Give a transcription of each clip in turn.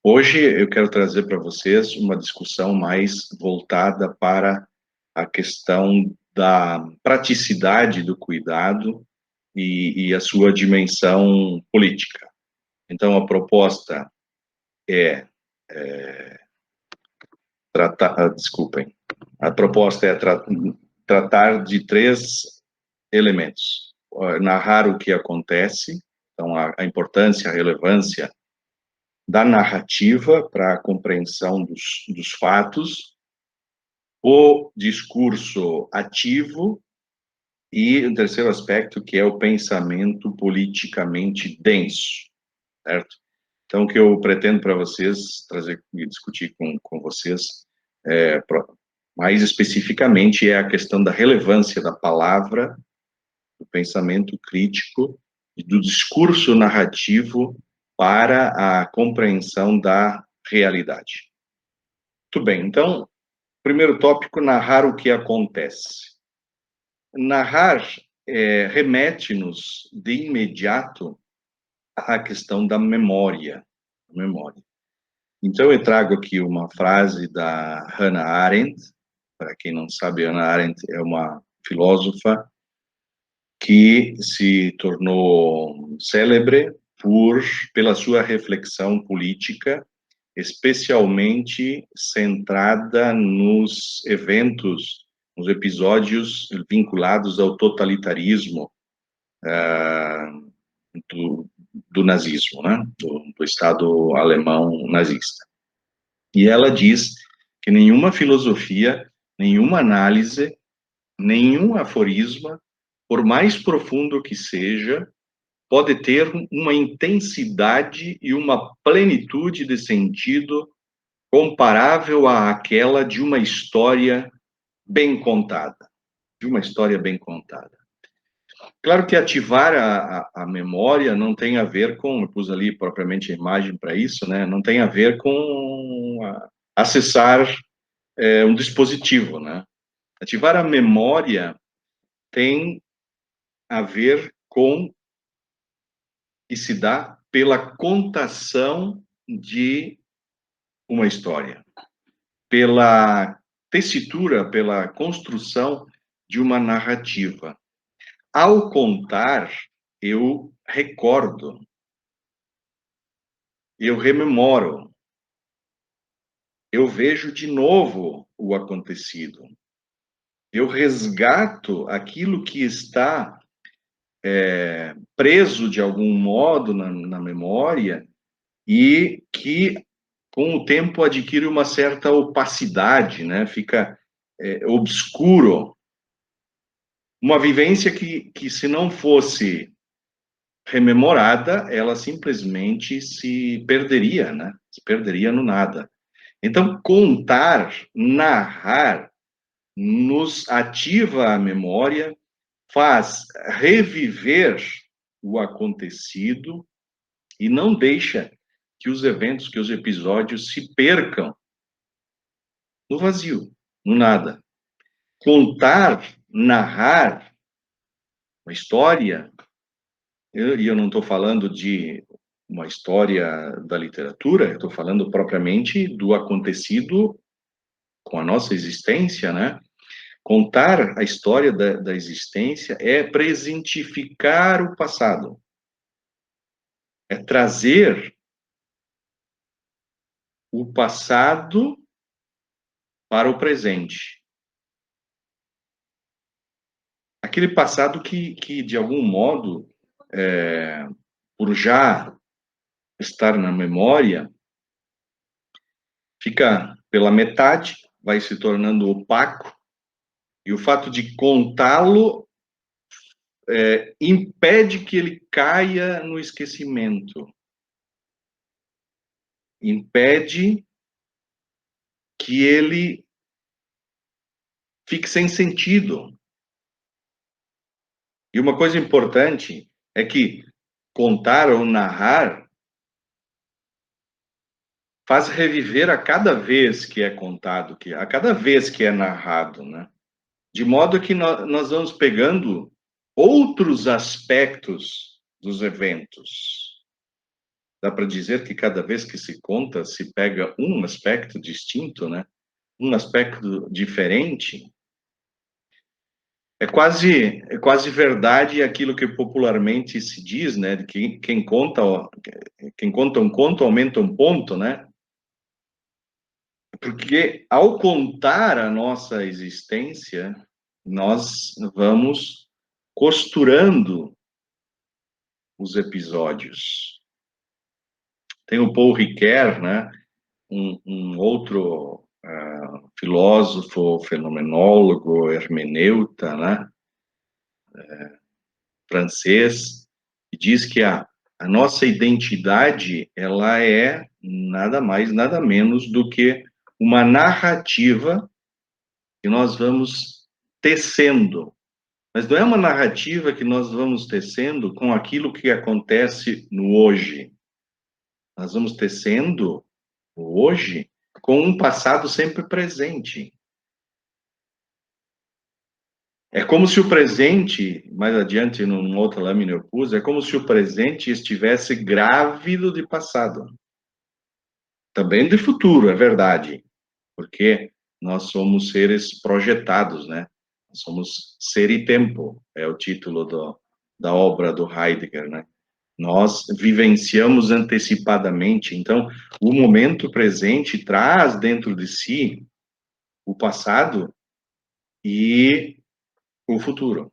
Hoje eu quero trazer para vocês uma discussão mais voltada para a questão da praticidade do cuidado e a sua dimensão política. Então, a proposta é, desculpem, a proposta é tratar de três elementos. Narrar o que acontece, então a importância, a relevância da narrativa para a compreensão dos fatos, o discurso ativo e o terceiro aspecto, que é o pensamento politicamente denso, certo? Então, o que eu pretendo para vocês, trazer e discutir com vocês, mais especificamente, é a questão da relevância da palavra, do pensamento crítico e do discurso narrativo para a compreensão da realidade. Muito bem, então, primeiro tópico, narrar o que acontece. Narrar remete-nos de imediato à questão da memória. Memória. Então, eu trago aqui uma frase da Hannah Arendt. Para quem não sabe, Hannah Arendt é uma filósofa que se tornou célebre pela sua reflexão política, especialmente centrada nos eventos, nos episódios vinculados ao totalitarismo do, do nazismo, né? Do Estado alemão nazista. E ela diz que nenhuma filosofia, nenhuma análise, nenhum aforisma, por mais profundo que seja, pode ter uma intensidade e uma plenitude de sentido comparável àquela de uma história bem contada, de uma história bem contada. Claro que ativar a memória não tem a ver com, eu pus ali propriamente a imagem para isso, né? Não tem a ver com acessar um dispositivo, né? Ativar a memória tem a ver com e se dá pela contação de uma história, pela tessitura, pela construção de uma narrativa. Ao contar, eu recordo, eu rememoro, eu vejo de novo o acontecido, eu resgato aquilo que está preso de algum modo na memória e que com o tempo adquire uma certa opacidade, né? Fica obscuro. Uma vivência que se não fosse rememorada, ela simplesmente se perderia, né? Se perderia no nada. Então, contar, narrar, nos ativa a memória, faz reviver o acontecido e não deixa que os eventos, que os episódios se percam no vazio, no nada. Contar, narrar uma história, e eu não estou falando de uma história da literatura, estou falando propriamente do acontecido com a nossa existência, né? Contar a história da existência é presentificar o passado, é trazer o passado para o presente. Aquele passado que de algum modo, por já estar na memória, fica pela metade, vai se tornando opaco, e o fato de contá-lo impede que ele caia no esquecimento, impede que ele fique sem sentido. E uma coisa importante é que contar ou narrar faz reviver a cada vez que é contado, a cada vez que é narrado, né? De modo que nós vamos pegando outros aspectos dos eventos. dá para dizer que cada vez que se conta, se pega um aspecto distinto, né? Um aspecto diferente. É quase verdade aquilo que popularmente se diz, né? De que quem conta um conto aumenta um ponto, né? Porque ao contar a nossa existência, nós vamos costurando os episódios. Tem o Paul Ricoeur, né? Um outro filósofo, fenomenólogo, hermeneuta, né? Francês, que diz que a nossa identidade, ela é nada mais, nada menos do que uma narrativa que nós vamos tecendo. Mas não é uma narrativa que nós vamos tecendo com aquilo que acontece no hoje. Nós vamos tecendo o hoje com um passado sempre presente. É como se o presente, mais adiante, numa outra lâmina eu pus, é como se o presente estivesse grávido de passado. Também de futuro, é verdade. Porque nós somos seres projetados, né? Nós somos ser e tempo, é o título da obra do Heidegger, né? Nós vivenciamos antecipadamente. Então, o momento presente traz dentro de si o passado e o futuro.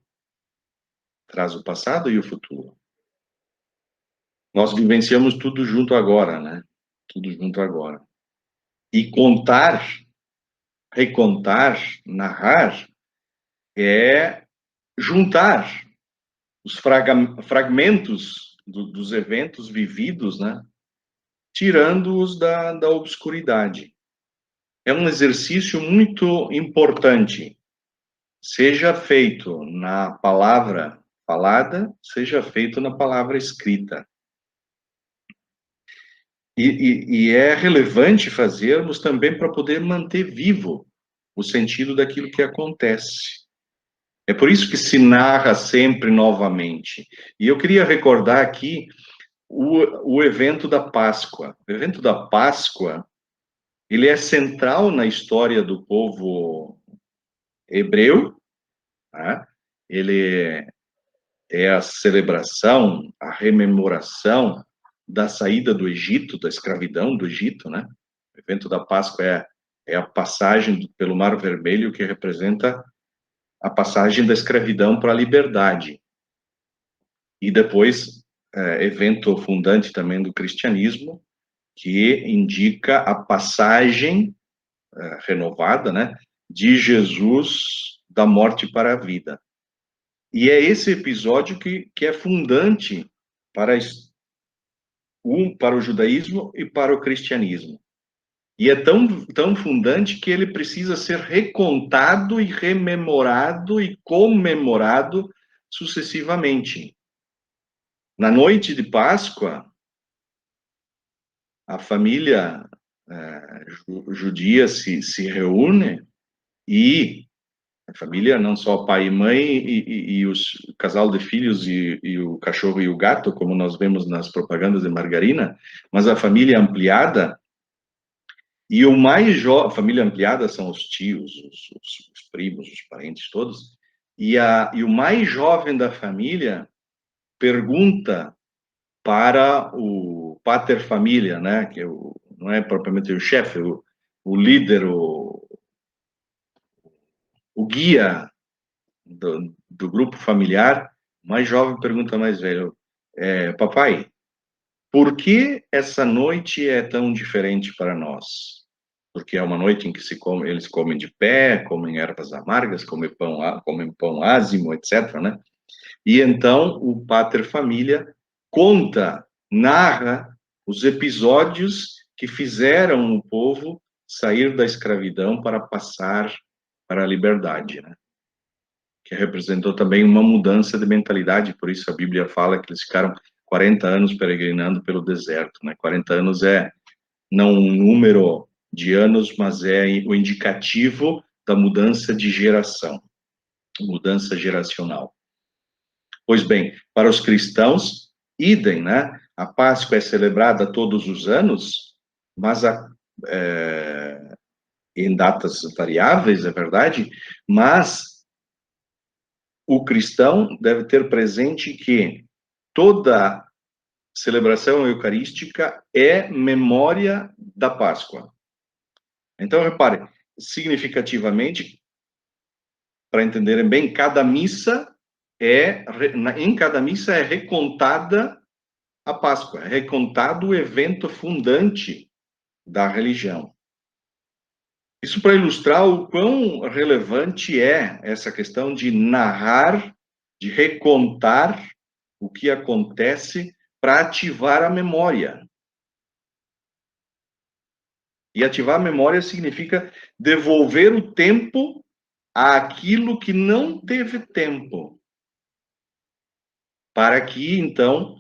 Traz o passado e o futuro. Nós vivenciamos tudo junto agora, né? Tudo junto agora. E contar, recontar, narrar é juntar os fragmentos dos eventos vividos, né? Tirando-os da obscuridade. É um exercício muito importante, seja feito na palavra falada, seja feito na palavra escrita. E é relevante fazermos também para poder manter vivo o sentido daquilo que acontece. É por isso que se narra sempre novamente. E eu queria recordar aqui o evento da Páscoa. O evento da Páscoa, ele é central na história do povo hebreu, né? Ele é a celebração, a rememoração da saída do Egito, da escravidão do Egito, né? O evento da Páscoa é a passagem pelo Mar Vermelho, que representa a passagem da escravidão para a liberdade. E depois, evento fundante também do cristianismo, que indica a passagem renovada, né, de Jesus da morte para a vida. E é esse episódio que é fundante para o judaísmo e para o cristianismo. E é tão fundante que ele precisa ser recontado e rememorado e comemorado sucessivamente. Na noite de Páscoa, a família judia se reúne e a família, não só pai e mãe e o casal de filhos e o cachorro e o gato, como nós vemos nas propagandas de margarina, mas a família ampliada e o mais jovem, família ampliada são os tios, os primos, os parentes todos, e o mais jovem da família pergunta para o pater família, né, que não é propriamente o chefe, o líder, o guia do grupo familiar, mais jovem pergunta mais velho, papai, por que essa noite é tão diferente para nós? Porque é uma noite em que eles comem de pé, comem ervas amargas, comem pão ázimo, etc., né? E então o pater família conta, narra os episódios que fizeram o povo sair da escravidão para passar para a liberdade, né? Que representou também uma mudança de mentalidade, por isso a Bíblia fala que eles ficaram 40 anos peregrinando pelo deserto, né? 40 anos não um número de anos, mas é o indicativo da mudança de geração, mudança geracional. Pois bem, para os cristãos, idem, né? A Páscoa é celebrada todos os anos, mas em datas variáveis, é verdade, mas o cristão deve ter presente que toda celebração eucarística é memória da Páscoa. Então, repare, significativamente, para entenderem bem, em cada missa é recontada a Páscoa, é recontado o evento fundante da religião. Isso para ilustrar o quão relevante é essa questão de narrar, de recontar o que acontece para ativar a memória. E ativar a memória significa devolver o tempo àquilo que não teve tempo, para que, então,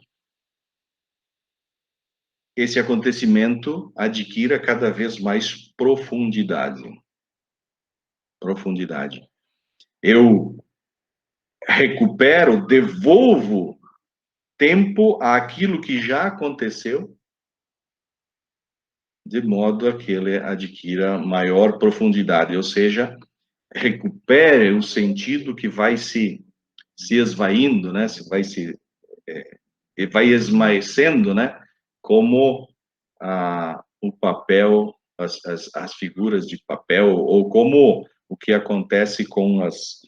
esse acontecimento adquira cada vez mais profundidade. Profundidade. Eu recupero, devolvo tempo àquilo que já aconteceu, de modo a que ele adquira maior profundidade, ou seja, recupere o sentido que vai se esvaindo, né? Vai esmaecendo, né? Como o papel, as figuras de papel, ou como o que acontece com as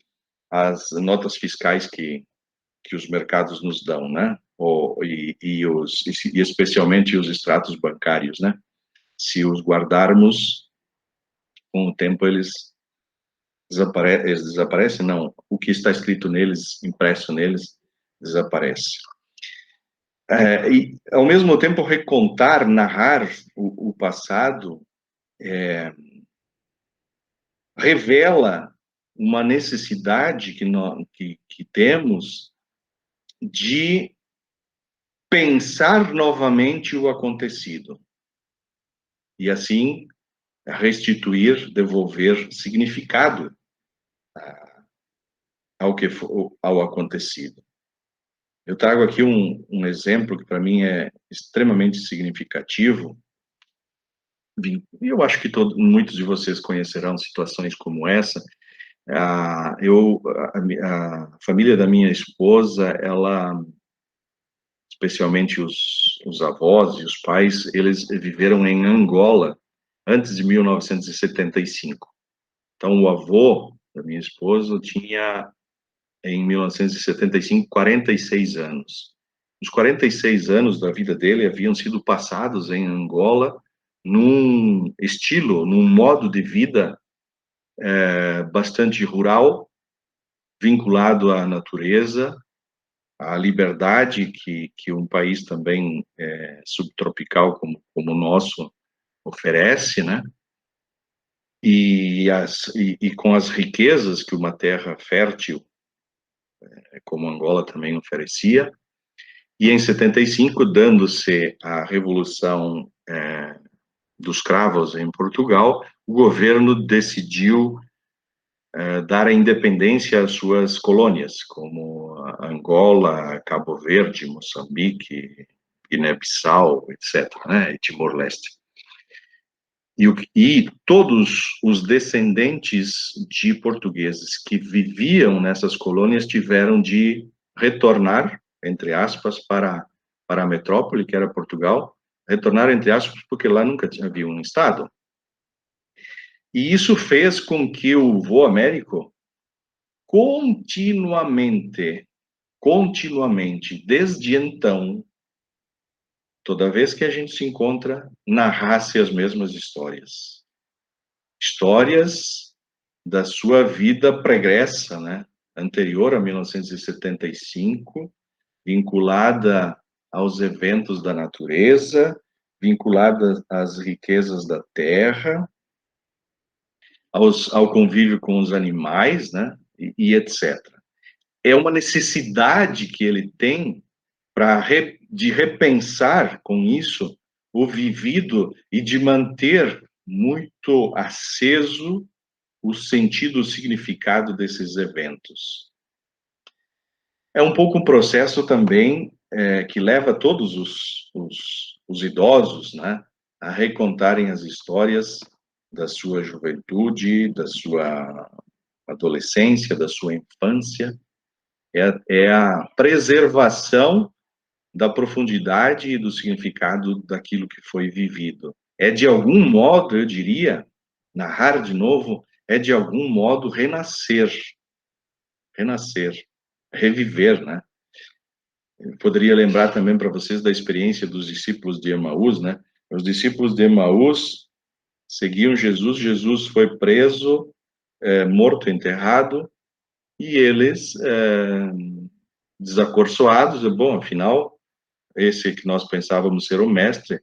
notas fiscais que os mercados nos dão, né? E especialmente os extratos bancários, né? Se os guardarmos, com o tempo eles desaparecem, não. O que está escrito neles, impresso neles, desaparece. E, ao mesmo tempo, recontar, narrar o passado revela uma necessidade que temos de pensar novamente o acontecido. E, assim, restituir, devolver significado ao acontecido. Eu trago aqui um exemplo que, para mim, é extremamente significativo. Eu acho que muitos de vocês conhecerão situações como essa. A família da minha esposa, especialmente os avós e os pais, eles viveram em Angola antes de 1975. Então, o avô da minha esposa tinha, em 1975, 46 anos. Os 46 anos da vida dele haviam sido passados em Angola num modo de vida bastante rural, vinculado à natureza, à liberdade que um país também subtropical como o nosso oferece, né? E com as riquezas que uma terra fértil como Angola também oferecia. E em 75, dando-se a Revolução dos Cravos em Portugal, o governo decidiu dar a independência às suas colônias, como Angola, Cabo Verde, Moçambique, Guiné-Bissau, etc., né, e Timor-Leste. E todos os descendentes de portugueses que viviam nessas colônias tiveram de retornar, entre aspas, para a metrópole, que era Portugal, retornar, entre aspas, porque lá nunca havia um Estado. E isso fez com que o vô Américo continuamente, desde então, toda vez que a gente se encontra, narrasse as mesmas histórias. Histórias da sua vida pregressa, né? Anterior a 1975, vinculada aos eventos da natureza, vinculada às riquezas da terra, ao convívio com os animais, né? E etc. É uma necessidade que ele tem de repensar com isso o vivido e de manter muito aceso o sentido, o significado desses eventos. É um pouco um processo também que leva todos os idosos, né, a recontarem as histórias da sua juventude, da sua adolescência, da sua infância, é a preservação da profundidade e do significado daquilo que foi vivido. É de algum modo, eu diria, narrar de novo, é de algum modo renascer, reviver, né? Eu poderia lembrar também para vocês da experiência dos discípulos de Emaús, né? Os discípulos de Emaús seguiam Jesus, Jesus foi preso, morto, enterrado, e eles, desacorçoados, bom, afinal, esse que nós pensávamos ser o mestre,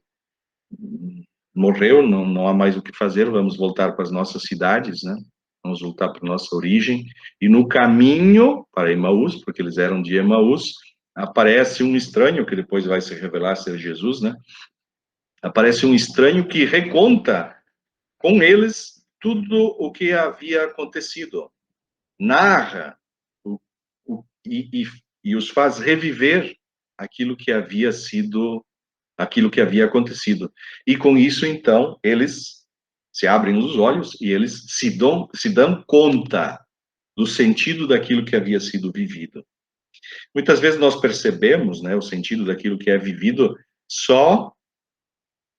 morreu, não há mais o que fazer, vamos voltar para as nossas cidades, né? Vamos voltar para a nossa origem. E no caminho para Emaús, porque eles eram de Emaús, aparece um estranho, que depois vai se revelar ser Jesus, né? Aparece um estranho que reconta com eles tudo o que havia acontecido. Narra e os faz reviver aquilo que havia sido, aquilo que havia acontecido. E com isso, então, eles se abrem os olhos e eles se dão conta do sentido daquilo que havia sido vivido. Muitas vezes nós percebemos, né, o sentido daquilo que é vivido só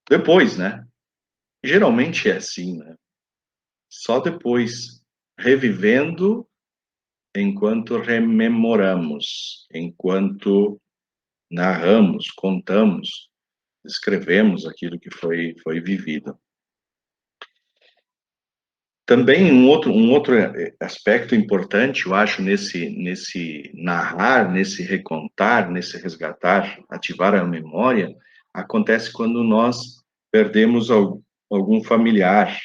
depois, né? Geralmente é assim, né? Só depois, revivendo enquanto rememoramos, enquanto narramos, contamos, escrevemos aquilo que foi vivido. Também um outro aspecto importante, eu acho, nesse narrar, nesse recontar, nesse resgatar, ativar a memória, acontece quando nós perdemos algum familiar.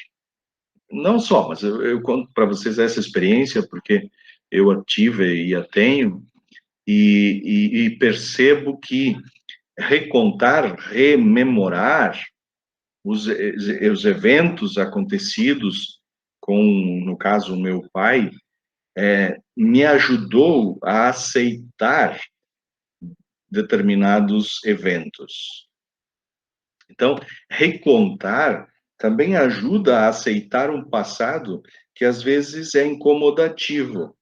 Não só, mas eu conto para vocês essa experiência, porque eu a tive e a tenho, e percebo que recontar, rememorar os eventos acontecidos com, no caso, o meu pai, me ajudou a aceitar determinados eventos. Então, recontar também ajuda a aceitar um passado que às vezes é incomodativo.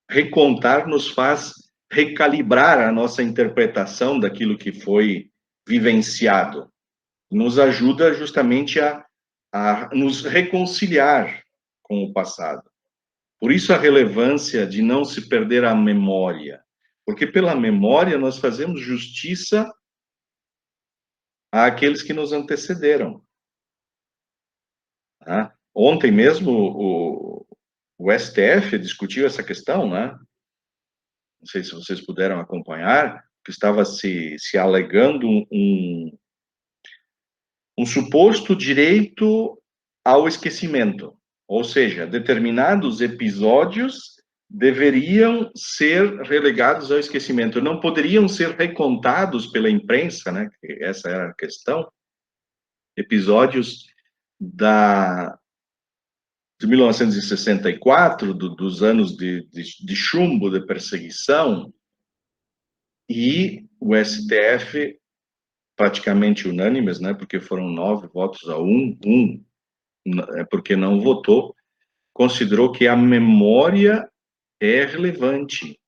Recontar nos faz recalibrar a nossa interpretação daquilo que foi vivenciado. Nos ajuda justamente a nos reconciliar com o passado. Por isso a relevância de não se perder a memória, porque pela memória nós fazemos justiça àqueles que nos antecederam. Tá? Ontem mesmo o STF discutiu essa questão, né? Não sei se vocês puderam acompanhar, que estava se alegando um suposto direito ao esquecimento, ou seja, determinados episódios deveriam ser relegados ao esquecimento, não poderiam ser recontados pela imprensa, né? Essa era a questão. Episódios de 1964, dos anos de chumbo, de perseguição, e o STF, praticamente unânimes, né, porque foram 9 votos a porque não votou, considerou que a memória é relevante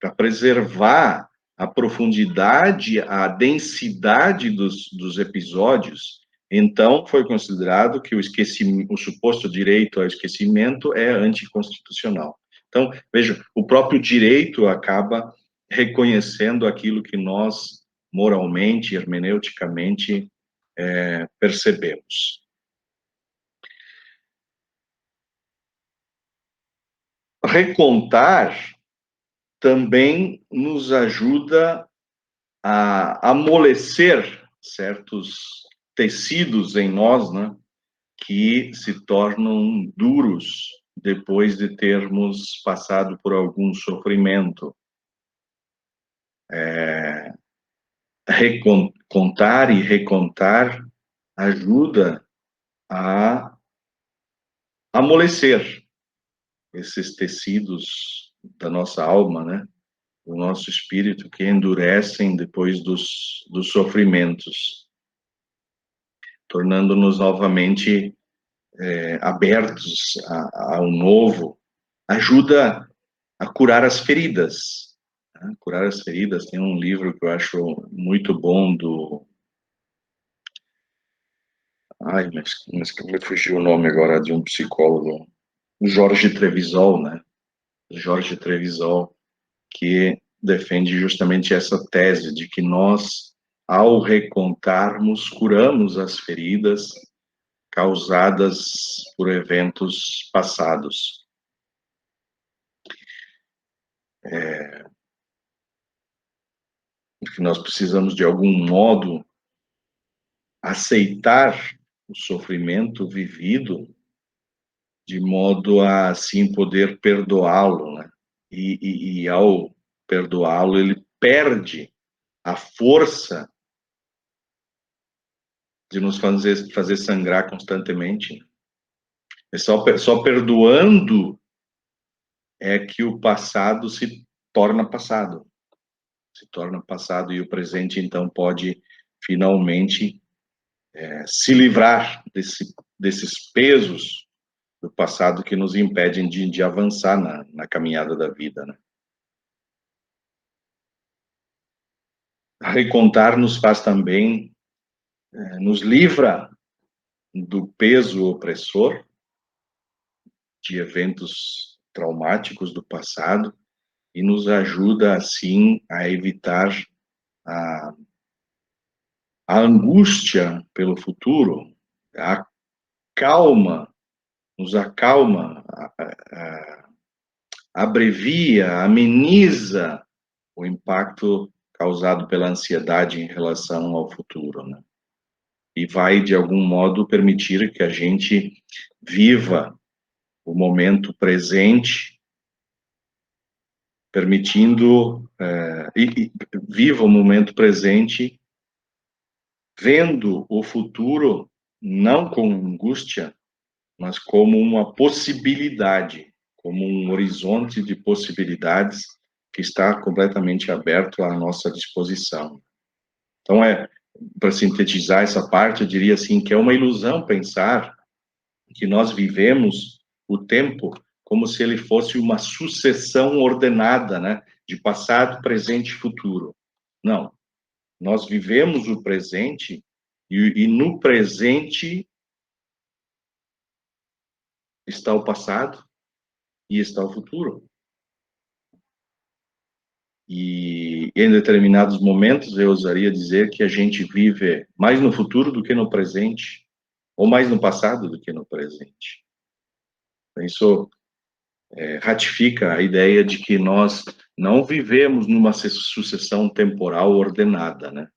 para preservar a profundidade, a densidade dos episódios. Então, foi considerado que o suposto direito ao esquecimento é anticonstitucional. Então, veja, o próprio direito acaba reconhecendo aquilo que nós, moralmente, hermeneuticamente, percebemos. Recontar também nos ajuda a amolecer certos tecidos em nós, né, que se tornam duros depois de termos passado por algum sofrimento. Contar e recontar ajuda a amolecer esses tecidos da nossa alma, né? do nosso espírito que endurecem depois dos sofrimentos, tornando-nos novamente abertos ao novo. Ajuda a curar as feridas. Né? Curar as feridas. Tem um livro que eu acho muito bom do... Ai, mas me fugiu o nome agora de um psicólogo. Jorge Trevisol, né? Jorge Trevisol, que defende justamente essa tese de que nós, ao recontarmos, curamos as feridas causadas por eventos passados. Que nós precisamos, de algum modo, aceitar o sofrimento vivido de modo a, assim, poder perdoá-lo, né? E ao perdoá-lo, ele perde a força de nos fazer sangrar constantemente. É só perdoando é que o passado se torna passado. Se torna passado e o presente, então, pode finalmente se livrar desses pesos do passado que nos impedem de avançar na caminhada da vida, né? Recontar nos faz também, nos livra do peso opressor de eventos traumáticos do passado e nos ajuda, assim, a evitar a, a angústia pelo futuro, a calma, nos acalma, abrevia, ameniza o impacto causado pela ansiedade em relação ao futuro, né? E vai, de algum modo, permitir que a gente viva o momento presente, permitindo, viva o momento presente, vendo o futuro não com angústia, mas como uma possibilidade, como um horizonte de possibilidades que está completamente aberto à nossa disposição. Então, para sintetizar essa parte, eu diria assim que é uma ilusão pensar que nós vivemos o tempo como se ele fosse uma sucessão ordenada, né, de passado, presente e futuro. Não. Nós vivemos o presente e no presente está o passado e está o futuro. E em determinados momentos eu ousaria dizer que a gente vive mais no futuro do que no presente, ou mais no passado do que no presente. Isso ratifica a ideia de que nós não vivemos numa sucessão temporal ordenada, né?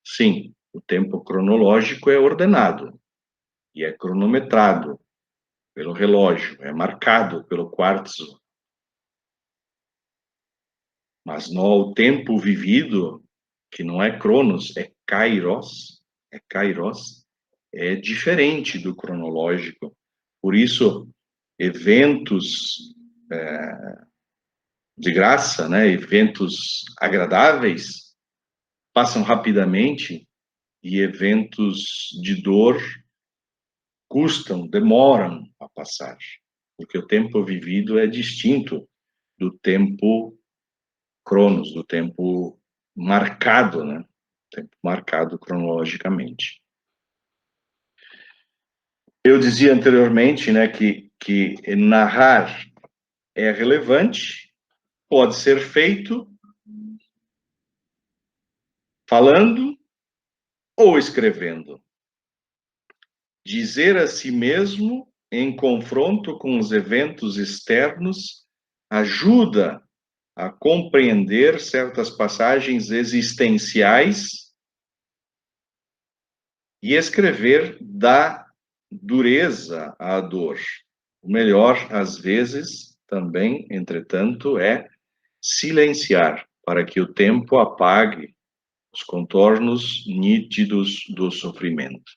Sim, o tempo cronológico é ordenado e é cronometrado pelo relógio, é marcado pelo quartzo. Mas o tempo vivido, que não é cronos, kairos, é diferente do cronológico. Por isso, eventos de graça, né, eventos agradáveis, passam rapidamente e eventos de dor demoram a passar, porque o tempo vivido é distinto do tempo cronos, do tempo marcado, né? Tempo marcado cronologicamente. Eu dizia anteriormente, né, que narrar é relevante, pode ser feito falando ou escrevendo. Dizer a si mesmo, em confronto com os eventos externos, ajuda a compreender certas passagens existenciais e escrever dá dureza à dor. O melhor, às vezes, também, entretanto, é silenciar para que o tempo apague os contornos nítidos do sofrimento.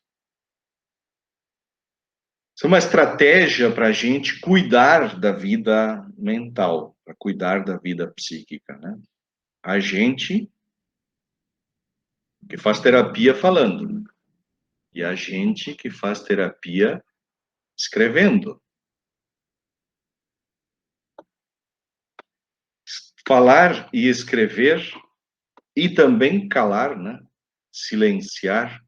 Isso é uma estratégia para a gente cuidar da vida mental. para cuidar da vida psíquica, né? A gente que faz terapia falando e a gente que faz terapia escrevendo. Falar e escrever e também calar, né? Silenciar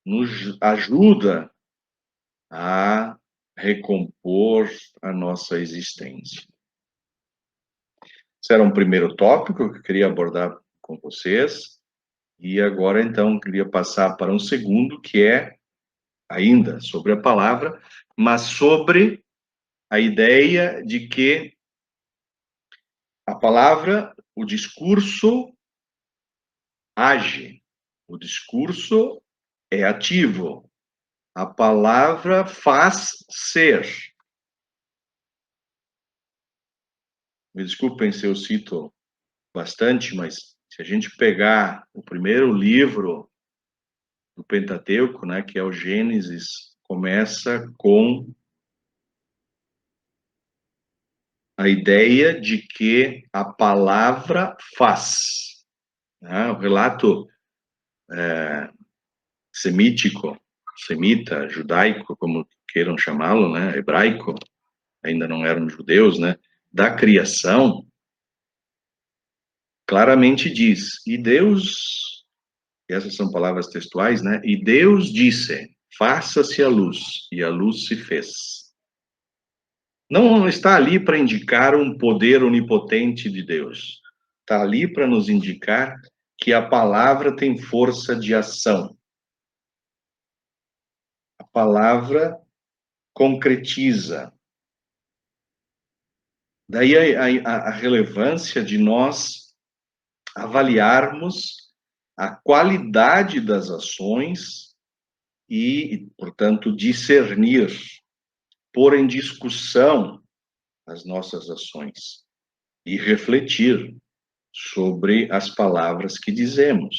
nos ajuda a recompor a nossa existência. Esse era um primeiro tópico que eu queria abordar com vocês. E agora, então, eu queria passar para um segundo, que é ainda sobre a palavra, mas sobre a ideia de que a palavra, o discurso age, o discurso é ativo, a palavra faz ser. Me desculpem se eu cito bastante, mas se a gente pegar o primeiro livro do Pentateuco, né, que é o Gênesis, começa com a ideia de que a palavra faz. Né? O relato semítico, semita, judaico, como queiram chamá-lo, né, hebraico, ainda não eram judeus, né, da criação, claramente diz, e Deus, essas são palavras textuais, né, e Deus disse, faça-se a luz, e a luz se fez. Não está ali para indicar um poder onipotente de Deus. Está ali para nos indicar que a palavra tem força de ação. A palavra concretiza. Daí a relevância de nós avaliarmos a qualidade das ações e, portanto, discernir, pôr em discussão as nossas ações e refletir sobre as palavras que dizemos.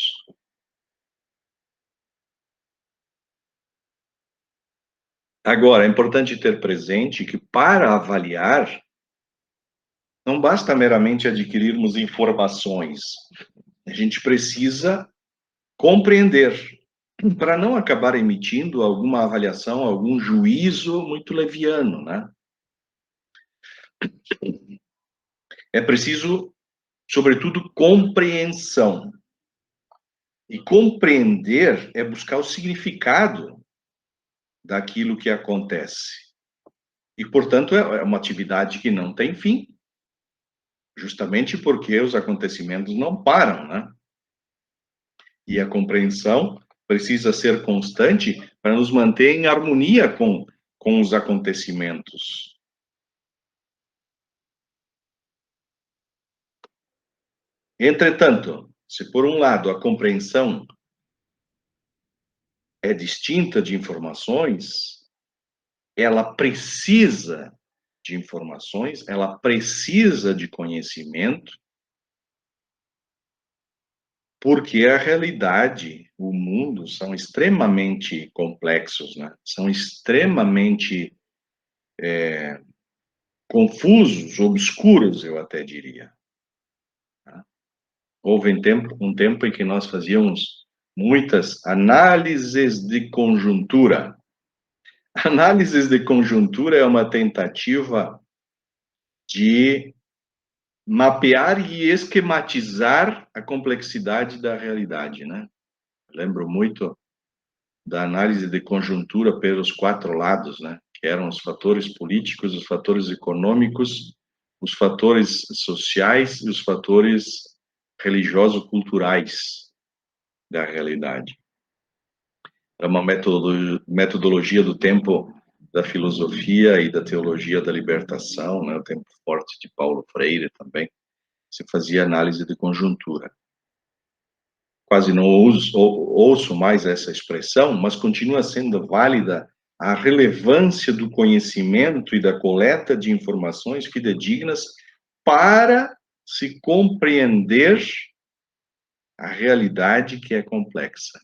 Agora, é importante ter presente que para avaliar, não basta meramente adquirirmos informações, a gente precisa compreender, para não acabar emitindo alguma avaliação, algum juízo muito leviano, né? É preciso, sobretudo, compreensão. E compreender é buscar o significado daquilo que acontece. E, portanto, é uma atividade que não tem fim, justamente porque os acontecimentos não param, né? E a compreensão precisa ser constante para nos manter em harmonia com os acontecimentos. Entretanto, se por um lado a compreensão é distinta de informações, ela precisa de informações, ela precisa de conhecimento, porque a realidade, o mundo são extremamente complexos, né? São extremamente confusos, obscuros, eu até diria. Tá? Houve um tempo em que nós fazíamos muitas análises de conjuntura. Análises de conjuntura é uma tentativa de mapear e esquematizar a complexidade da realidade, né? Lembro muito da análise de conjuntura pelos quatro lados, né? Que eram os fatores políticos, os fatores econômicos, os fatores sociais e os fatores religioso-culturais da realidade. É uma metodologia do tempo da filosofia e da teologia da libertação, né? O tempo forte de Paulo Freire também. Se fazia análise de conjuntura. Quase não ouço mais essa expressão, mas continua sendo válida a relevância do conhecimento e da coleta de informações fidedignas para se compreender a realidade que é complexa.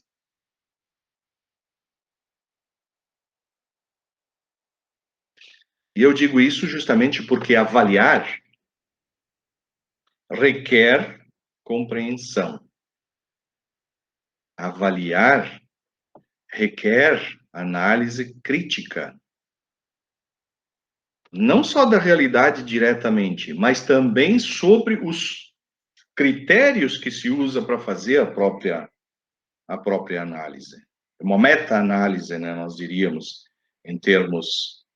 E eu digo isso justamente porque avaliar requer compreensão. Avaliar requer análise crítica. Não só da realidade diretamente, mas também sobre os critérios que se usa para fazer a própria análise. Uma meta-análise, né, nós diríamos, em termos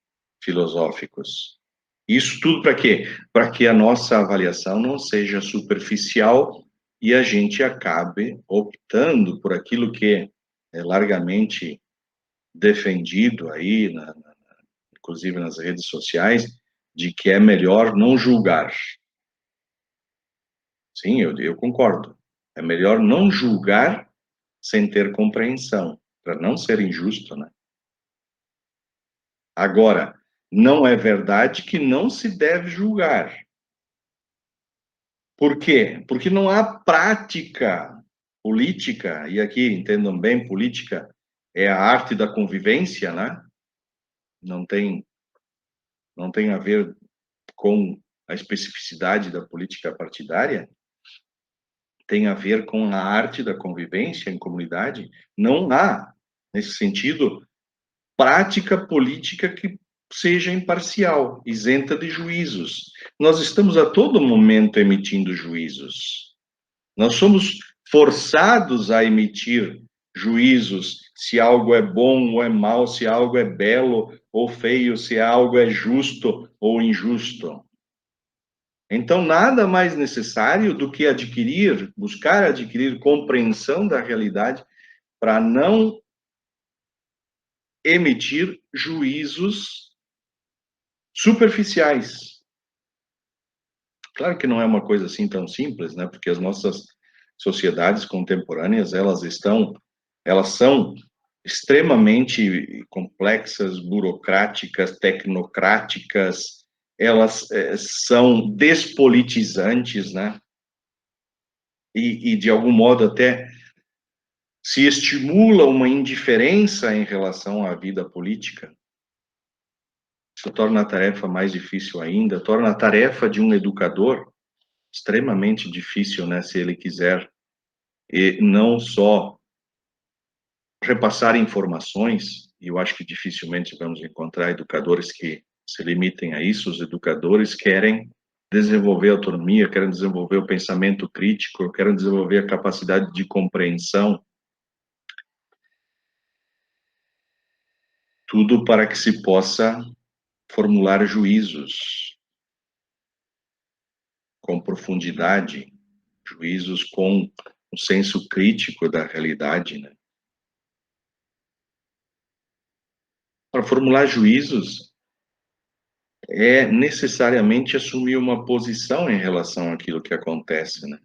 filosóficos. Isso tudo para quê? Para que a nossa avaliação não seja superficial e a gente acabe optando por aquilo que é largamente defendido aí, inclusive nas redes sociais, de que é melhor não julgar. Sim, eu concordo. É melhor não julgar sem ter compreensão, para não ser injusto, né? Agora, não é verdade que não se deve julgar. Por quê? Porque não há prática política, e aqui entendam bem, política é a arte da convivência, né? Não tem, não tem a ver com a especificidade da política partidária, tem a ver com a arte da convivência em comunidade. Não há, nesse sentido, prática política que seja imparcial, isenta de juízos. Nós estamos a todo momento emitindo juízos. Nós somos forçados a emitir juízos se algo é bom ou é mal, se algo é belo ou feio, se algo é justo ou injusto. Então, nada mais necessário do que buscar adquirir compreensão da realidade para não emitir juízos superficiais. Claro que não é uma coisa assim tão simples, né? Porque as nossas sociedades contemporâneas, elas são extremamente complexas, burocráticas, tecnocráticas, elas são despolitizantes, né? E de algum modo até se estimula uma indiferença em relação à vida política. Isso torna a tarefa mais difícil ainda, torna a tarefa de um educador extremamente difícil, né, se ele quiser e não só repassar informações, e eu acho que dificilmente vamos encontrar educadores que se limitem a isso, os educadores querem desenvolver autonomia, querem desenvolver o pensamento crítico, querem desenvolver a capacidade de compreensão, tudo para que se possa formular juízos com profundidade, juízos com um senso crítico da realidade, né? Para formular juízos é necessariamente assumir uma posição em relação àquilo que acontece, né?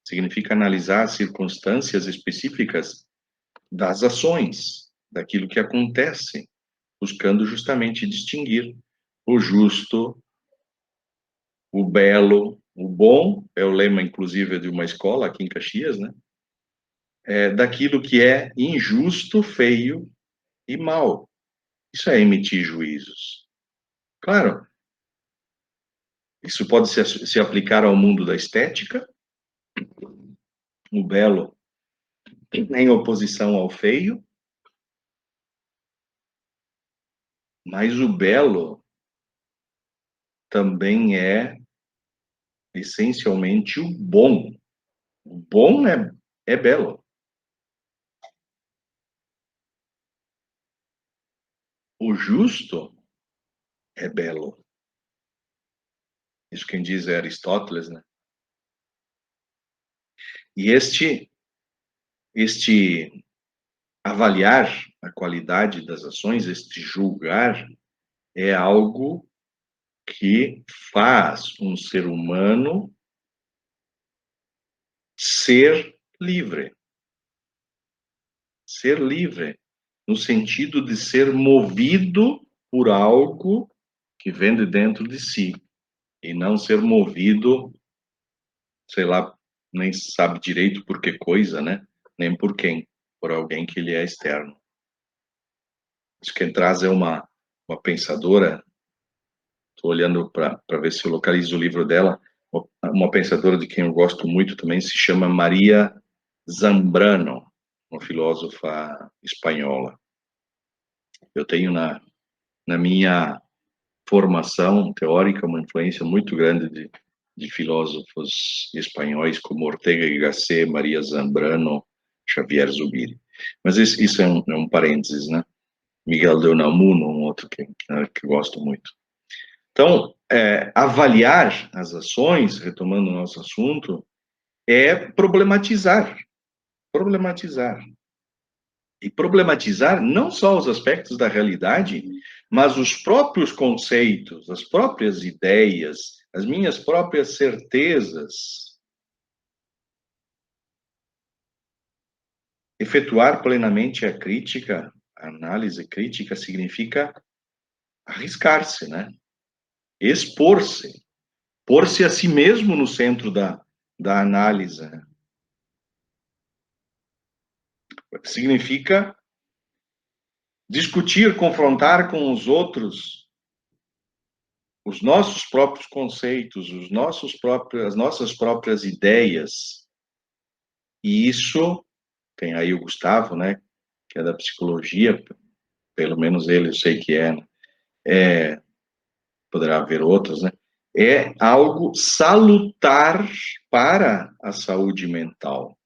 Significa analisar as circunstâncias específicas das ações, daquilo que acontece, buscando justamente distinguir o justo, o belo, o bom, é o lema, inclusive, de uma escola aqui em Caxias, né? Daquilo que é injusto, feio e mal. Isso é emitir juízos. Claro, isso pode se aplicar ao mundo da estética, o belo em oposição ao feio, mas o belo também é essencialmente o bom. O bom é belo. O justo é belo. Isso quem diz é Aristóteles, né? E este avaliar a qualidade das ações, este julgar, é algo que faz um ser humano ser livre. Ser livre, no sentido de ser movido por algo que vem de dentro de si, e não ser movido, sei lá, nem sabe direito por que coisa, né? Nem por quem, por alguém que lhe é externo. Acho que quem traz é uma pensadora, estou olhando para ver se eu localizo o livro dela, Uma pensadora de quem eu gosto muito também se chama Maria Zambrano, uma filósofa espanhola. Eu tenho na minha formação teórica uma influência muito grande de filósofos espanhóis como Ortega y Gasset, Maria Zambrano, Xavier Zubiri. Mas isso é um parênteses, né? Miguel de Unamuno, um outro que gosto muito. Então, avaliar as ações, retomando o nosso assunto, é problematizar. Problematizar. E problematizar não só os aspectos da realidade, mas os próprios conceitos, as próprias ideias, as minhas próprias certezas. Efetuar plenamente a crítica, a análise crítica, significa arriscar-se, né? Expor-se, pôr-se a si mesmo no centro da análise. Significa discutir, confrontar com os outros os nossos próprios conceitos, as nossas próprias ideias. E isso tem aí o Gustavo, né, que é da psicologia, pelo menos ele eu sei que poderá haver outros, né? É algo salutar para a saúde mental.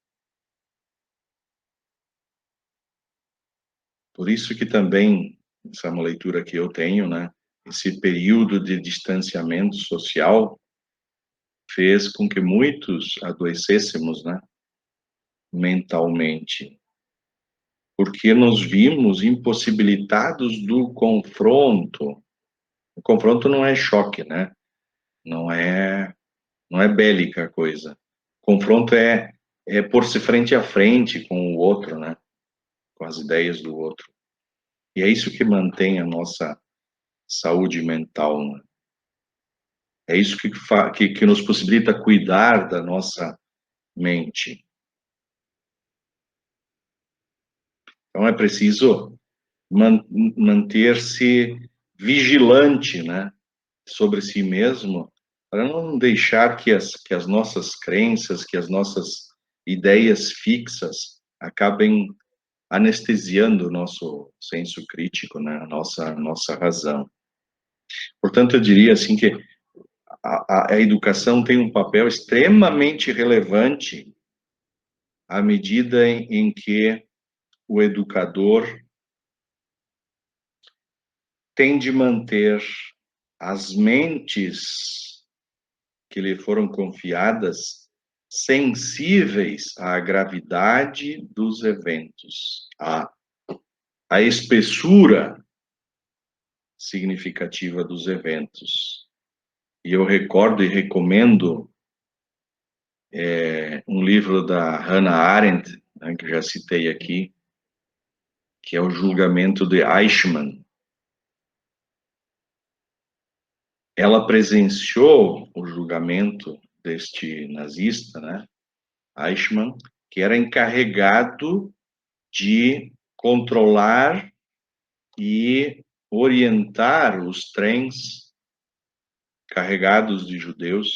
Por isso que também, essa é uma leitura que eu tenho, né? Esse período de distanciamento social fez com que muitos adoecêssemos, né? Mentalmente. Porque nos vimos impossibilitados do confronto. O confronto não é choque, né? Não é bélica a coisa. O confronto é pôr-se frente a frente com o outro, né? Com as ideias do outro. E é isso que mantém a nossa saúde mental, né? É isso que nos possibilita cuidar da nossa mente. Então é preciso manter-se vigilante, né, sobre si mesmo, para não deixar que as nossas crenças, que as nossas ideias fixas acabem anestesiando o nosso senso crítico, né, a nossa razão. Portanto, eu diria assim que a educação tem um papel extremamente relevante à medida em que o educador tem de manter as mentes que lhe foram confiadas sensíveis à gravidade dos eventos, à espessura significativa dos eventos. E eu recordo e recomendo um livro da Hannah Arendt, né, que eu já citei aqui, que é o Julgamento de Eichmann. Ela presenciou o julgamento deste nazista, né, Eichmann, que era encarregado de controlar e orientar os trens carregados de judeus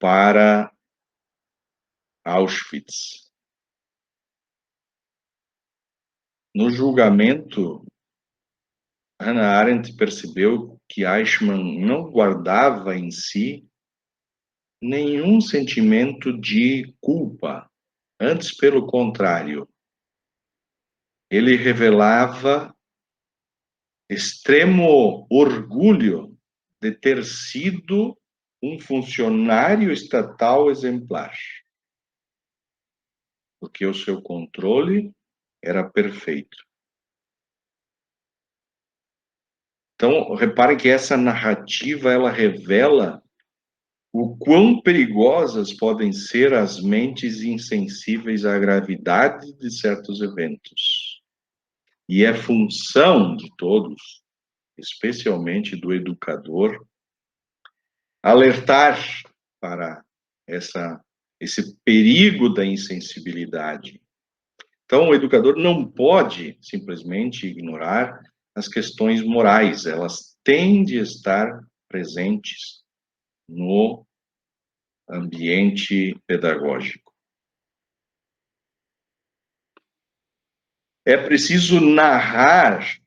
para Auschwitz. No julgamento, Hannah Arendt percebeu que Eichmann não guardava em si nenhum sentimento de culpa. Antes, pelo contrário, ele revelava extremo orgulho de ter sido um funcionário estatal exemplar, porque o seu controle era perfeito. Então, reparem que essa narrativa, ela revela o quão perigosas podem ser as mentes insensíveis à gravidade de certos eventos. E é função de todos, especialmente do educador, alertar para esse perigo da insensibilidade. Então, o educador não pode simplesmente ignorar as questões morais, elas têm de estar presentes no ambiente pedagógico. É preciso narrar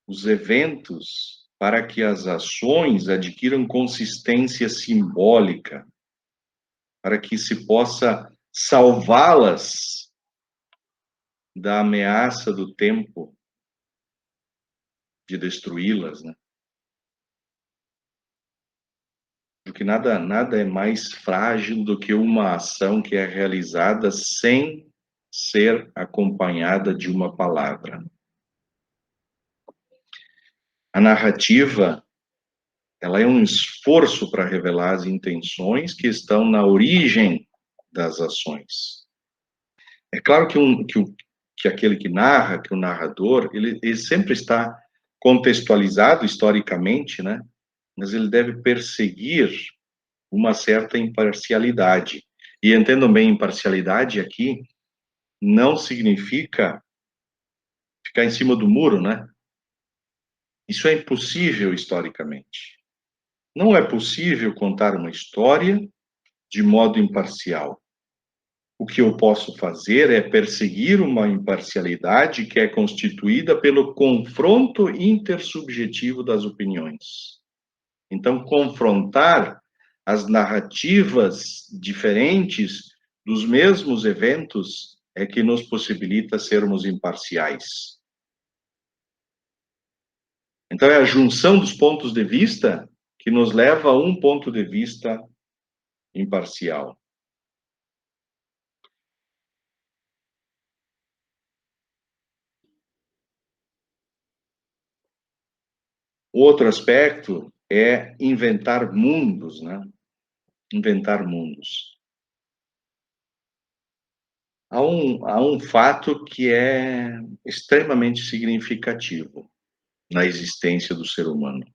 os eventos para que as ações adquiram consistência simbólica, para que se possa salvá-las da ameaça do tempo de destruí-las, né? Porque nada é mais frágil do que uma ação que é realizada sem ser acompanhada de uma palavra. A narrativa, ela é um esforço para revelar as intenções que estão na origem das ações. É claro que aquele que narra, que o narrador, ele sempre está contextualizado historicamente, né? Mas ele deve perseguir uma certa imparcialidade. E entendam bem, imparcialidade aqui não significa ficar em cima do muro, né? Isso é impossível historicamente. Não é possível contar uma história de modo imparcial. O que eu posso fazer é perseguir uma imparcialidade que é constituída pelo confronto intersubjetivo das opiniões. Então, confrontar as narrativas diferentes dos mesmos eventos é que nos possibilita sermos imparciais. Então, é a junção dos pontos de vista que nos leva a um ponto de vista imparcial. Outro aspecto é inventar mundos, né? Inventar mundos. Há um fato que é extremamente significativo na existência do ser humano.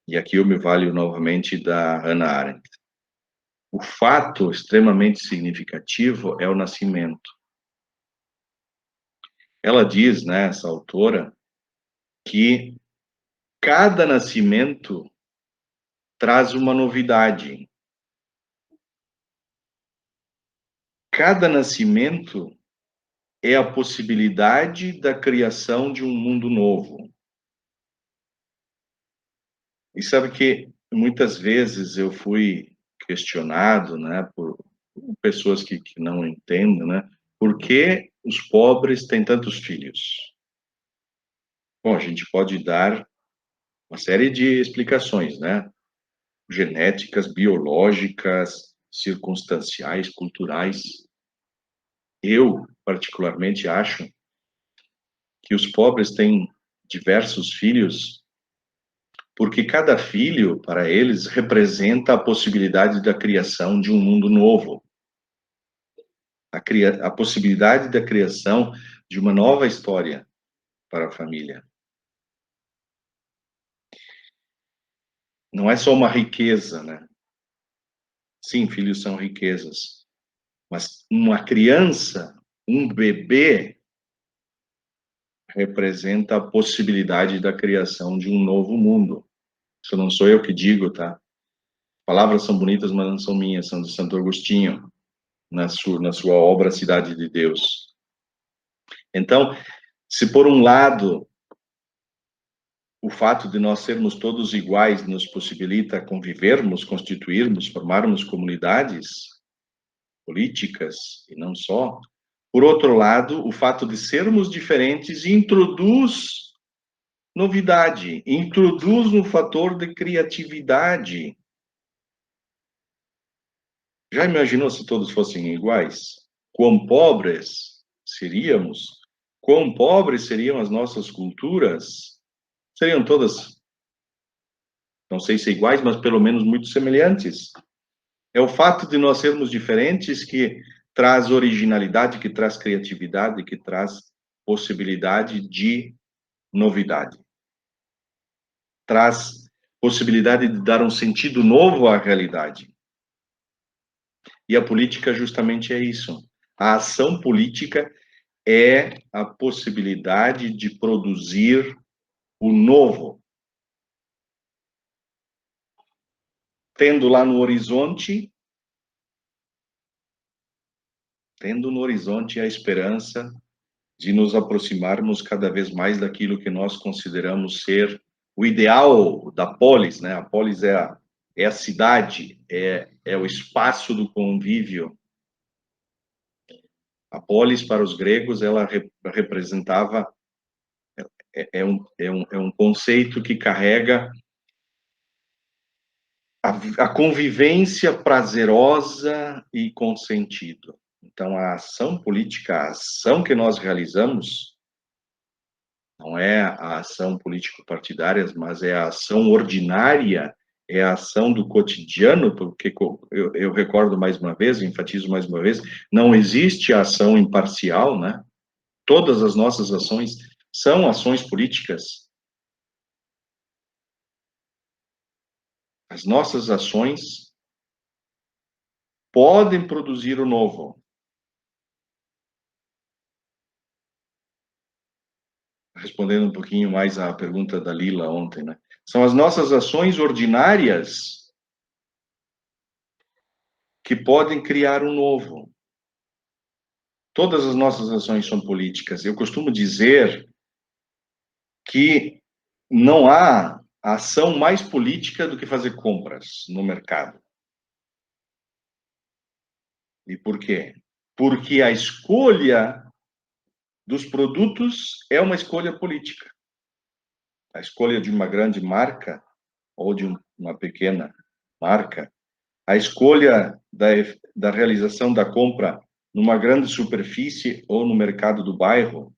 E aqui eu me valho novamente da Hannah Arendt. O fato extremamente significativo é o nascimento. Ela diz, né, essa autora, que cada nascimento traz uma novidade. Cada nascimento é a possibilidade da criação de um mundo novo. E sabe que muitas vezes eu fui questionado, né, por pessoas que não entendem, né, por que os pobres têm tantos filhos? Bom, a gente pode dar uma série de explicações, né? Genéticas, biológicas, circunstanciais, culturais. Eu, particularmente, acho que os pobres têm diversos filhos porque cada filho, para eles, representa a possibilidade da criação de um mundo novo. A possibilidade da criação de uma nova história para a família. Não é só uma riqueza, né? Sim, filhos são riquezas. Mas uma criança, um bebê, representa a possibilidade da criação de um novo mundo. Isso não sou eu que digo, tá? Palavras são bonitas, mas não são minhas, são de Santo Agostinho, na sua obra Cidade de Deus. Então, se por um lado o fato de nós sermos todos iguais nos possibilita convivermos, constituirmos, formarmos comunidades políticas e não só, por outro lado, o fato de sermos diferentes introduz novidade, introduz um fator de criatividade. Já imaginou se todos fossem iguais? Quão pobres seríamos? Quão pobres seriam as nossas culturas? Seriam todas, não sei se iguais, mas pelo menos muito semelhantes. É o fato de nós sermos diferentes que traz originalidade, que traz criatividade, que traz possibilidade de novidade. Traz possibilidade de dar um sentido novo à realidade. E a política justamente é isso. A ação política é a possibilidade de produzir o novo. tendo lá no horizonte, a esperança de nos aproximarmos cada vez mais daquilo que nós consideramos ser o ideal da polis, né? A polis é a cidade, é o espaço do convívio. A polis, para os gregos, ela representava, é um conceito que carrega a convivência prazerosa e com sentido. Então, a ação política, a ação que nós realizamos, não é a ação político-partidária, mas é a ação ordinária, é a ação do cotidiano, porque eu recordo mais uma vez, enfatizo mais uma vez, não existe ação imparcial, né? Todas as nossas ações são ações políticas. As nossas ações podem produzir o novo. Respondendo um pouquinho mais à pergunta da Lila ontem, né? São as nossas ações ordinárias que podem criar um novo. Todas as nossas ações são políticas. Eu costumo dizer que não há ação mais política do que fazer compras no mercado. E por quê? Porque a escolha dos produtos é uma escolha política. A escolha de uma grande marca ou de uma pequena marca, a escolha da realização da compra numa grande superfície ou no mercado do bairro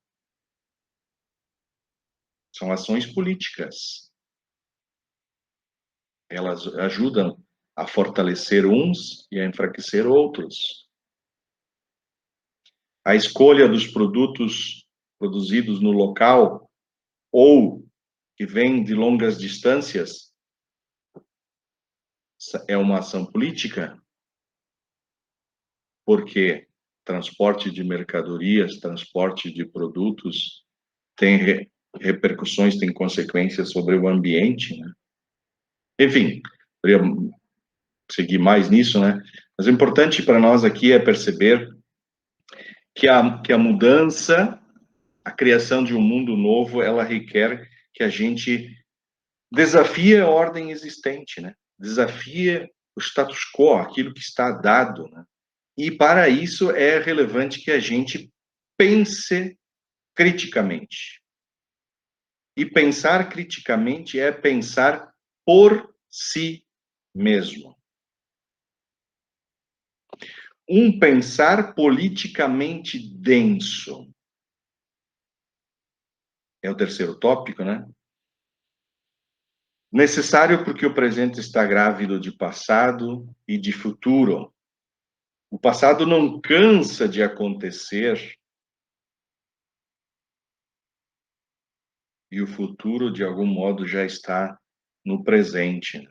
são ações políticas. Elas ajudam a fortalecer uns e a enfraquecer outros. A escolha dos produtos produzidos no local ou que vêm de longas distâncias é uma ação política, porque transporte de mercadorias, transporte de produtos tem repercussões, tem consequências sobre o ambiente, né? Enfim, poderia seguir mais nisso, né? Mas o importante para nós aqui é perceber que a mudança, a criação de um mundo novo, ela requer que a gente desafie a ordem existente, né? Desafie o status quo, aquilo que está dado, né? E para isso é relevante que a gente pense criticamente. E pensar criticamente é pensar por si mesmo. Um pensar politicamente denso. É o terceiro tópico, né? Necessário porque o presente está grávido de passado e de futuro. O passado não cansa de acontecer e o futuro, de algum modo, já está no presente.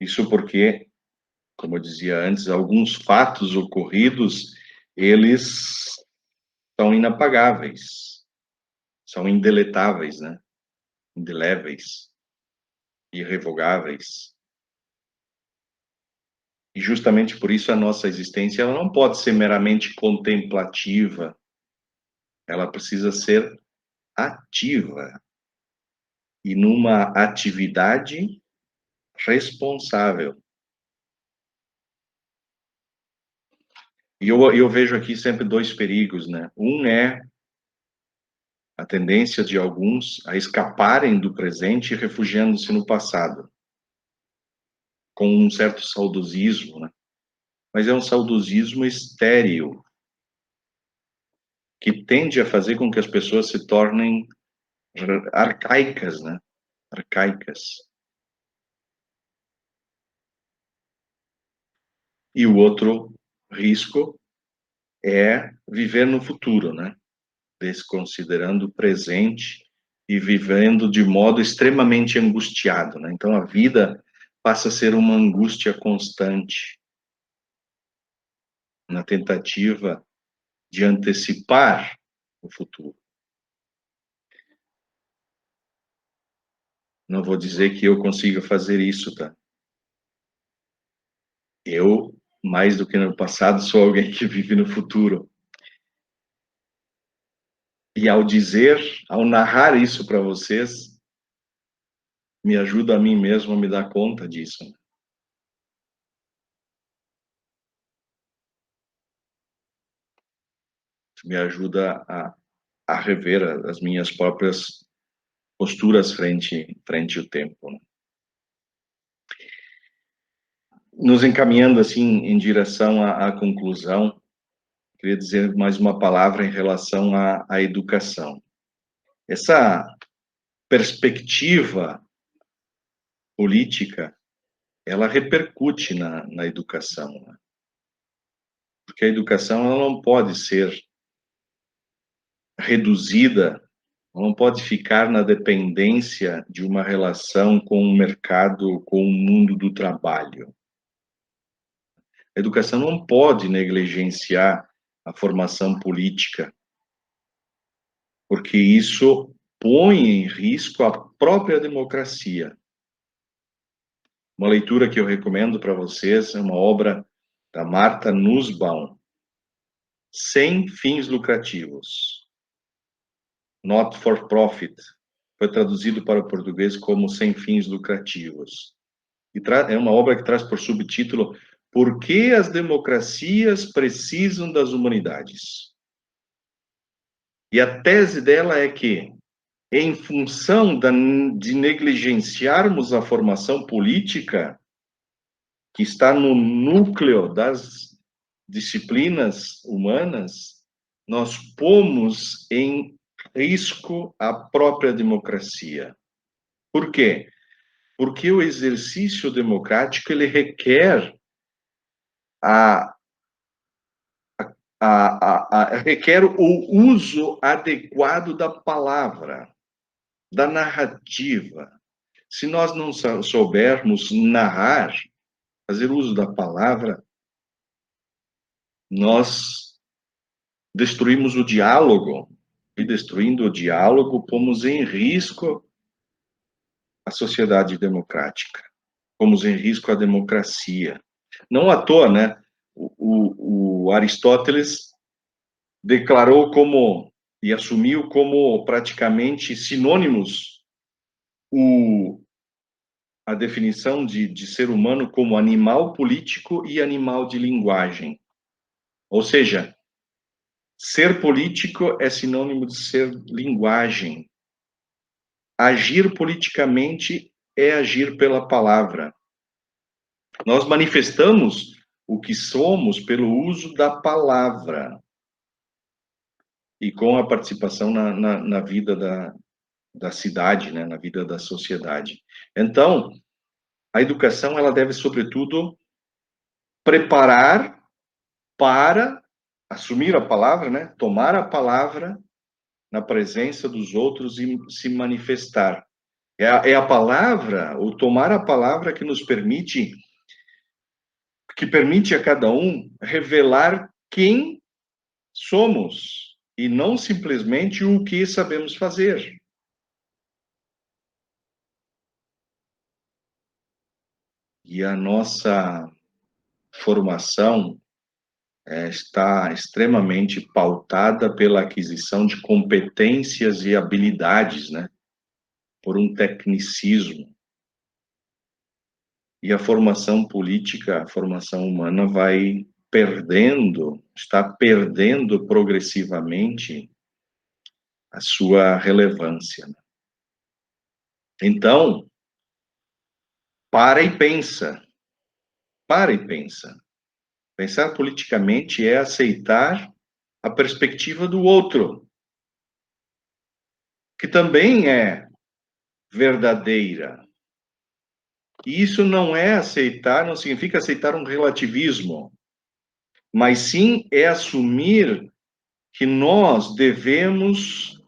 Isso porque, como eu dizia antes, alguns fatos ocorridos, eles são inapagáveis, são indeletáveis, né? Indeléveis, irrevogáveis. E justamente por isso a nossa existência ela não pode ser meramente contemplativa, ela precisa ser ativa e numa atividade responsável. E eu vejo aqui sempre dois perigos, né? Um é a tendência de alguns a escaparem do presente refugiando-se no passado, com um certo saudosismo, né? Mas é um saudosismo estéril, que tende a fazer com que as pessoas se tornem arcaicas, né? Arcaicas. E o outro risco é viver no futuro, né? Desconsiderando o presente e vivendo de modo extremamente angustiado, né? Então a vida passa a ser uma angústia constante na tentativa de antecipar o futuro. Não vou dizer que eu consiga fazer isso, tá? Eu, mais do que no passado, sou alguém que vive no futuro. E ao dizer, ao narrar isso para vocês, me ajuda a mim mesmo a me dar conta disso. Me ajuda a rever as minhas próprias posturas frente ao tempo, né? Nos encaminhando assim em direção à conclusão, queria dizer mais uma palavra em relação à educação. Essa perspectiva política, ela repercute na educação, né? Porque a educação ela não pode ser reduzida, não pode ficar na dependência de uma relação com o mercado, com o mundo do trabalho. A educação não pode negligenciar a formação política, porque isso põe em risco a própria democracia. Uma leitura que eu recomendo para vocês é uma obra da Martha Nussbaum, Sem Fins Lucrativos, Not for Profit. Foi traduzido para o português como Sem Fins Lucrativos. E é uma obra que traz por subtítulo Por que as democracias precisam das humanidades? E a tese dela é que, em função de negligenciarmos a formação política, que está no núcleo das disciplinas humanas, nós pomos em risco a própria democracia. Por quê? Porque o exercício democrático ele requer a, requer o uso adequado da palavra, da narrativa. Se nós não soubermos narrar, fazer uso da palavra, nós destruímos o diálogo, e destruindo o diálogo, pomos em risco a sociedade democrática, pomos em risco a democracia. Não à toa, né? O Aristóteles declarou como e assumiu como praticamente sinônimos a definição de ser humano como animal político e animal de linguagem. Ou seja, ser político é sinônimo de ser linguagem. Agir politicamente é agir pela palavra. Nós manifestamos o que somos pelo uso da palavra e com a participação na vida da cidade, né, na vida da sociedade. Então, a educação ela deve, sobretudo, preparar para assumir a palavra, né, tomar a palavra na presença dos outros e se manifestar. É a palavra, o tomar a palavra que nos permite, que permite a cada um revelar quem somos e não simplesmente o que sabemos fazer. E a nossa formação está extremamente pautada pela aquisição de competências e habilidades, né? Por um tecnicismo. E a formação política, a formação humana vai perdendo, está perdendo progressivamente a sua relevância. Então, para e pensa. Para e pensa. Pensar politicamente é aceitar a perspectiva do outro, que também é verdadeira. E isso não é aceitar, não significa aceitar um relativismo, mas sim é assumir que nós devemos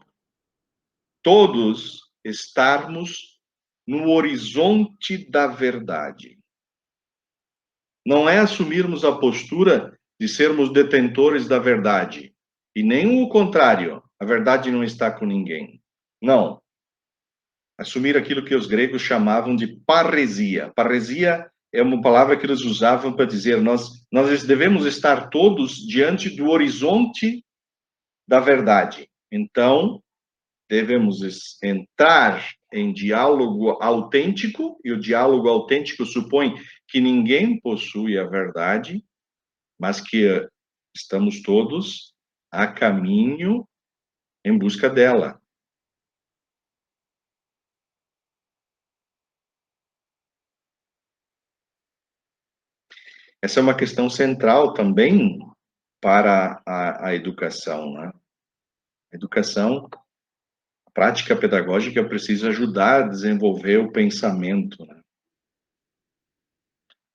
todos estarmos no horizonte da verdade. Não é assumirmos a postura de sermos detentores da verdade, e nem o contrário, a verdade não está com ninguém. Não. assumir aquilo que os gregos chamavam de parresia. Parresia é uma palavra que eles usavam para dizer nós devemos estar todos diante do horizonte da verdade. Então, devemos entrar em diálogo autêntico, e o diálogo autêntico supõe que ninguém possui a verdade, mas que estamos todos a caminho em busca dela. Essa é uma questão central também para a educação, né? A educação, a prática pedagógica precisa ajudar a desenvolver o pensamento, né?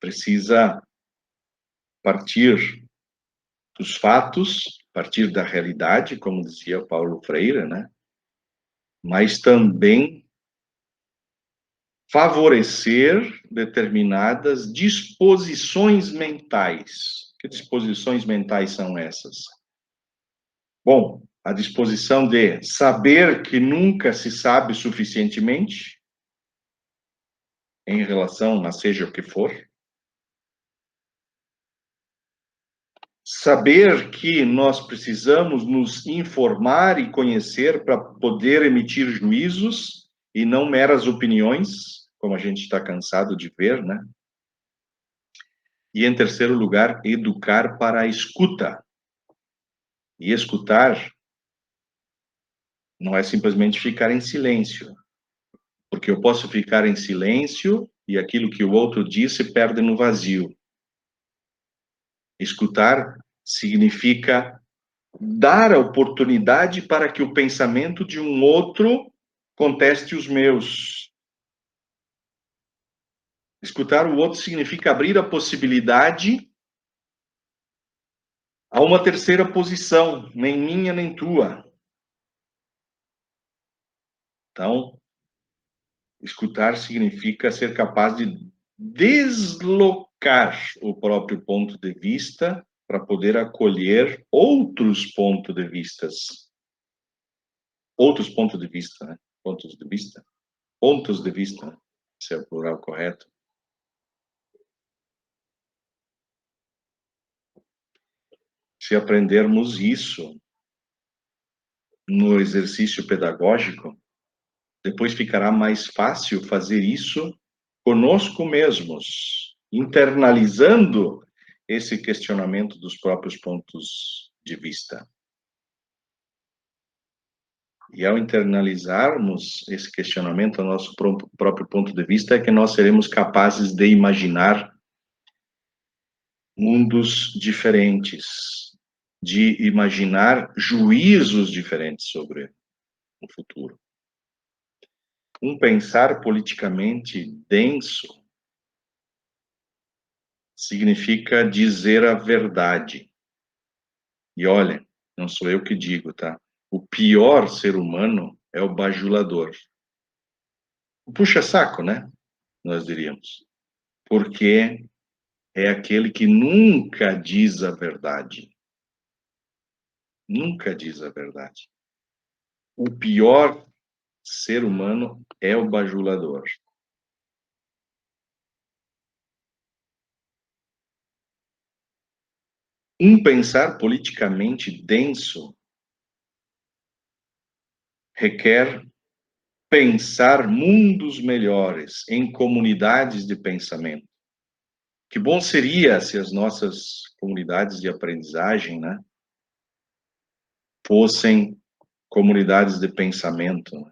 Precisa partir dos fatos, partir da realidade, como dizia Paulo Freire, né? Mas também favorecer determinadas disposições mentais. Que disposições mentais são essas? Bom, a disposição de saber que nunca se sabe suficientemente em relação a seja o que for. Saber que nós precisamos nos informar e conhecer para poder emitir juízos e não meras opiniões, como a gente está cansado de ver, né? E, em terceiro lugar, educar para a escuta. E escutar não é simplesmente ficar em silêncio, porque eu posso ficar em silêncio e aquilo que o outro diz se perde no vazio. Escutar significa dar a oportunidade para que o pensamento de um outro conteste os meus. Escutar o outro significa abrir a possibilidade a uma terceira posição, nem minha nem tua. Então, escutar significa ser capaz de deslocar o próprio ponto de vista para poder acolher outros pontos de vistas. Outros pontos de vista, né? Pontos de vista? Pontos de vista, né? Se é o plural correto. Se aprendermos isso no exercício pedagógico, depois ficará mais fácil fazer isso conosco mesmos, internalizando esse questionamento dos próprios pontos de vista. E ao internalizarmos esse questionamento ao nosso próprio ponto de vista, é que nós seremos capazes de imaginar mundos diferentes, de imaginar juízos diferentes sobre o futuro. Um pensar politicamente denso significa dizer a verdade. E olha, não sou eu que digo, tá? O pior ser humano é o bajulador. O puxa-saco, né? Nós diríamos. Porque é aquele que nunca diz a verdade. Nunca diz a verdade. O pior ser humano é o bajulador. Um pensar politicamente denso requer pensar mundos melhores em comunidades de pensamento. Que bom seria se as nossas comunidades de aprendizagem, né, fossem comunidades de pensamento.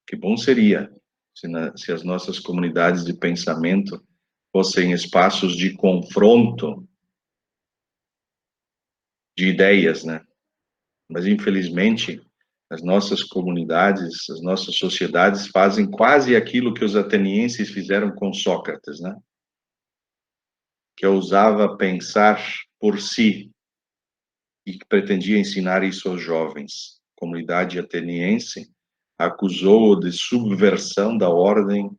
Que bom seria se as nossas comunidades de pensamento fossem espaços de confronto de ideias, né? Mas, infelizmente, as nossas comunidades, as nossas sociedades fazem quase aquilo que os atenienses fizeram com Sócrates, né? Que ousava pensar por si e que pretendia ensinar isso aos jovens. A comunidade ateniense acusou-o de subversão da ordem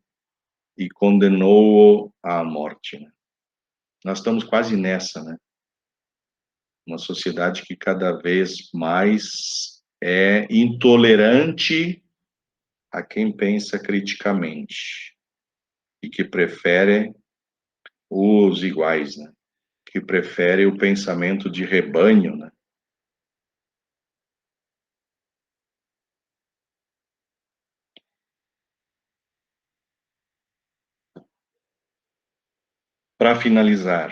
e condenou-o à morte. Né? Nós estamos quase nessa, né? Uma sociedade que cada vez mais é intolerante a quem pensa criticamente e que prefere os iguais, né? Que prefere o pensamento de rebanho, né? Para finalizar,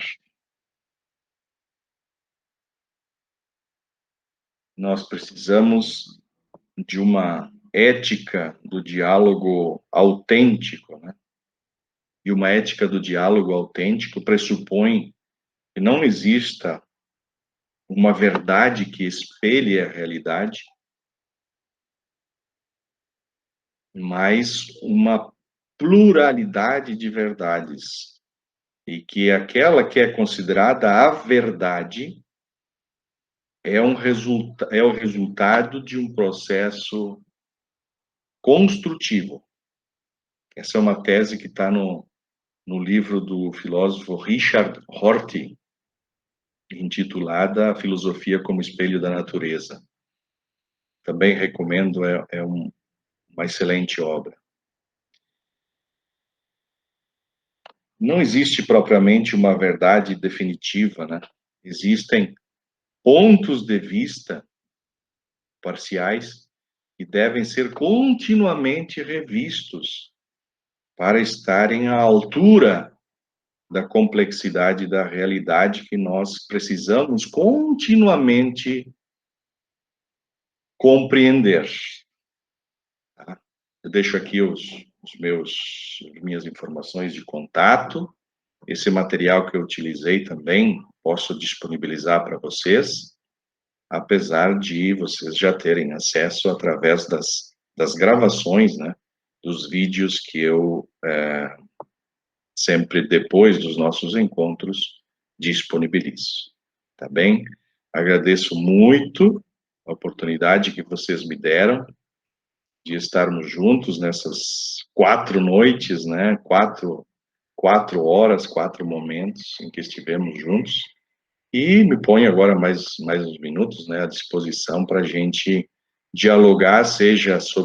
nós precisamos de uma ética do diálogo autêntico, né? E uma ética do diálogo autêntico pressupõe que não exista uma verdade que espelhe a realidade, mas uma pluralidade de verdades. E que aquela que é considerada a verdade é é o resultado de um processo construtivo. Essa é uma tese que está no livro do filósofo Richard Rorty, intitulada A Filosofia como Espelho da Natureza. Também recomendo, uma excelente obra. Não existe propriamente uma verdade definitiva, né? Existem pontos de vista parciais que devem ser continuamente revistos para estarem à altura da complexidade da realidade que nós precisamos continuamente compreender. Tá? Eu deixo aqui minhas informações de contato. Esse material que eu utilizei também posso disponibilizar para vocês, apesar de vocês já terem acesso através das gravações, né, dos vídeos que eu sempre depois dos nossos encontros disponibilizo. Tá bem? Agradeço muito a oportunidade que vocês me deram de estarmos juntos nessas 4 noites, né? 4 horas, 4 momentos em que estivemos juntos. E me ponho agora mais uns minutos, né, à disposição para a gente dialogar, seja sobre